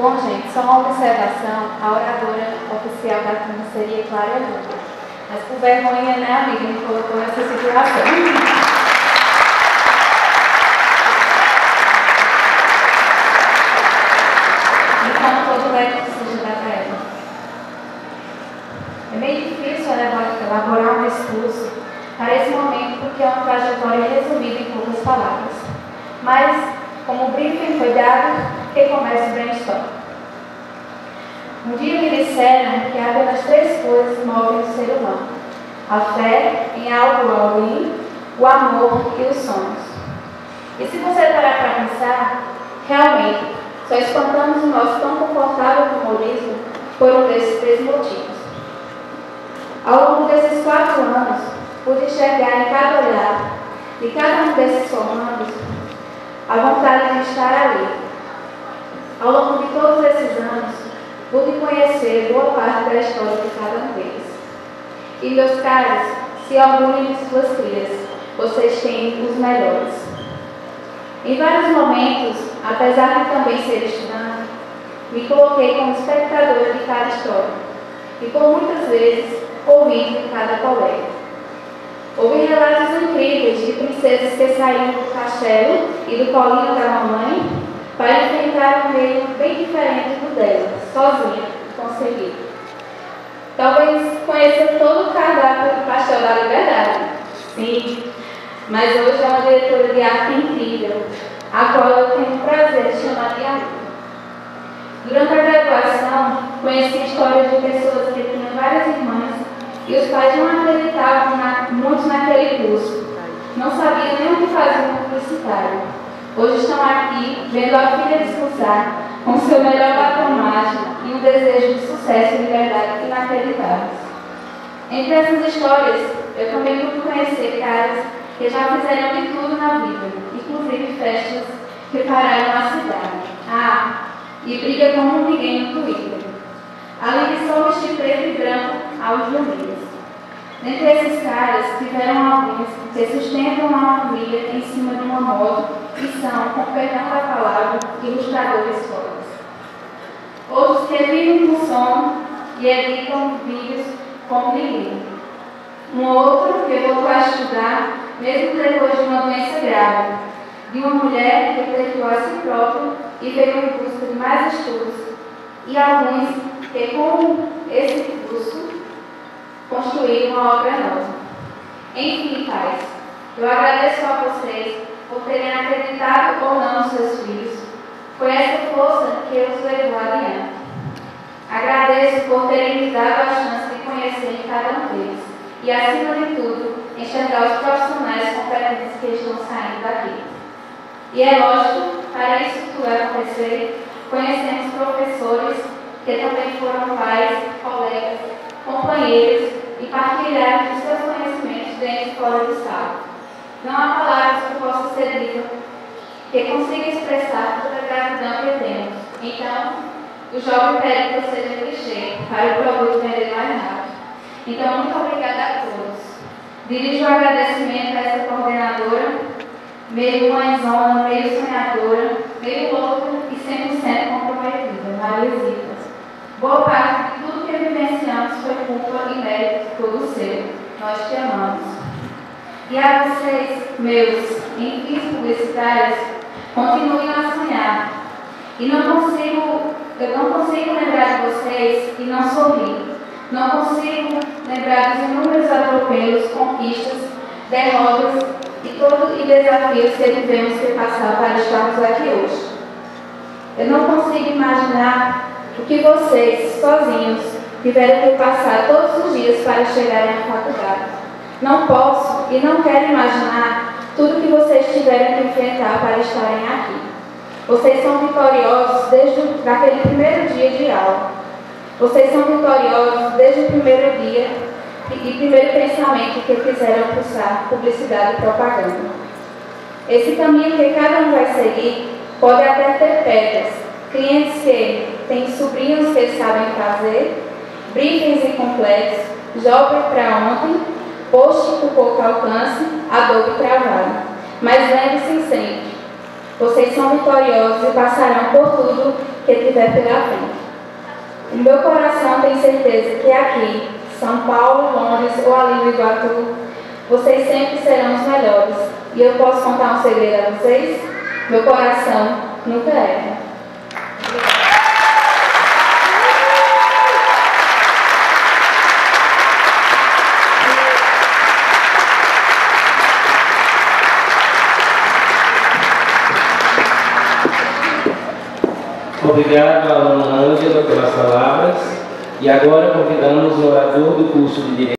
Bom, gente, só uma observação. A oradora oficial da turma seria Clara Lula. Mas por vergonha, né, amiga, me colocou nessa situação. Então, todo mérito seja dado a ela. É meio difícil elaborar um discurso para esse momento, porque é uma trajetória resumida em poucas palavras. Mas, como o briefing foi dado, que começa o brainstorm. Um dia me disseram que apenas 3 coisas movem o ser humano: a fé em algo além, o amor e os sonhos. E se você parar para pensar, realmente, só espantamos o nosso tão confortável comunismo por um desses 3 motivos. Ao longo desses 4 anos, pude enxergar em cada olhar de cada um desses formandos a vontade de estar ali. Ao longo de todos esses anos, pude conhecer boa parte da história de cada um deles. E, meus caros, se orgulhem de suas crias, vocês têm os melhores. Em vários momentos, apesar de também ser estudante, me coloquei como espectadora de cada história e, por muitas vezes, ouvindo de cada colega. Ouvi relatos incríveis de princesas que saíram do castelo e do colinho da mamãe para enfrentar um meio bem diferente do dela, sozinha, conseguir. Talvez conheça todo o cardápio do Pastel da Liberdade. Sim, mas hoje é uma diretora de arte incrível, a qual eu tenho o prazer de chamar de amiga. Durante a graduação, conheci histórias de pessoas que tinham várias irmãs e os pais não acreditavam muito naquele curso. Não sabiam nem o que fazer no publicitário. Hoje estão aqui, vendo a filha discursar com seu melhor batom mágico e um desejo de sucesso e liberdade inacreditáveis. Entre essas histórias, eu também pude conhecer caras que já fizeram de tudo na vida, inclusive festas que pararam na cidade. E briga como ninguém no Twitter. Além de só vestir preto e branco aos domingos. Dentre esses caras, tiveram alguns que sustentam uma família em cima de uma moto e são, com perdão da palavra, ilustradores fodas. Outros que vivem com sono e editam vídeos como ninguém. Um outro que voltou a estudar, mesmo depois de uma doença grave, de uma mulher que perdoou a si própria e veio em busca de mais estudos, e alguns que, com esse curso, construíram uma obra nova. Enfim, pais, eu agradeço a vocês por terem acreditado ou não nos seus filhos. Foi essa força que os levou adiante. Agradeço por terem me dado a chance de conhecer cada um deles e, acima de tudo, enxergar os profissionais competentes que estão saindo daqui. E é lógico, para isso tudo acontecer, conhecemos professores que também foram pais, colegas, companheiros e partilharam de seus conhecimentos dentro e fora de sala. Não há palavras que possam ser ditas que consigam expressar toda a gratidão que temos. Então, o jovem pede que seja clichê para o produto vender mais rápido. Então, muito obrigada a todos. Dirijo o agradecimento a essa coordenadora, meio mãezona, meio sonhadora, meio louca e 100% comprometida, Maria Zita. Boa parte de tudo que vivenciamos foi culpa e mérito todo seu. Nós te amamos. E a vocês, meus enfim publicitários, continuem a sonhar. E eu não consigo lembrar de vocês e não sorrir. Não consigo lembrar dos inúmeros atropelos, conquistas, derrotas e desafios que tivemos que passar para estarmos aqui hoje. Eu não consigo imaginar o que vocês, sozinhos, tiveram que passar todos os dias para chegarem à faculdade. Não posso e não quero imaginar tudo que vocês tiveram que enfrentar para estarem aqui. Vocês são vitoriosos desde aquele primeiro dia de aula. Vocês são vitoriosos desde o primeiro dia e primeiro pensamento que fizeram cursar publicidade e propaganda. Esse caminho que cada um vai seguir pode até ter pedras, clientes que têm sobrinhos que sabem fazer, briefings incompletos, jovem para ontem, post com pouco alcance, Adobe travado. Mas lembre-se sempre, Vocês são vitoriosos e passarão por tudo que tiver pela frente. O meu coração tem certeza que aqui, São Paulo, Londres ou ali no Iguatu, vocês sempre serão os melhores. E eu posso contar um segredo a vocês? Meu coração nunca erra. Obrigado, aluna Ângela, pelas palavras. E agora convidamos o orador do curso de Direito